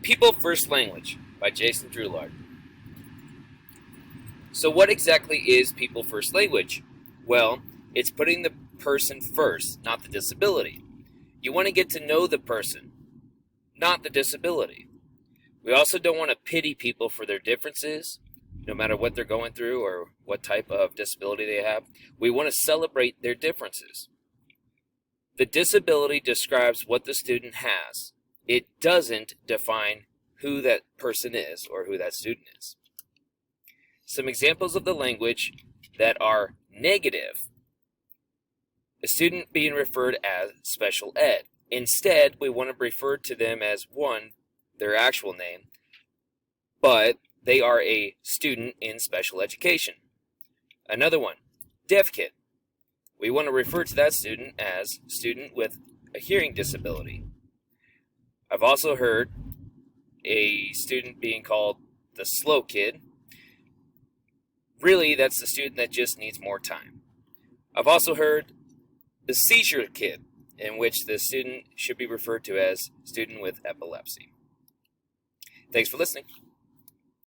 People First Language by Jason Drulard. So what exactly is People First Language? Well, it's putting the person first, not the disability. You want to get to know the person, not the disability. We also don't want to pity people for their differences, no matter what they're going through or what type of disability they have. We want to celebrate their differences. The disability describes what the student has. It doesn't define who that person is or who that student is. Some examples of the language that are negative. A student being referred as special ed. Instead, we want to refer to them as their actual name, but they are a student in special education. Another one, deaf kid. We want to refer to that student as student with a hearing disability. I've also heard a student being called the slow kid. Really, that's the student that just needs more time. I've also heard the seizure kid, in which the student should be referred to as student with epilepsy. Thanks for listening.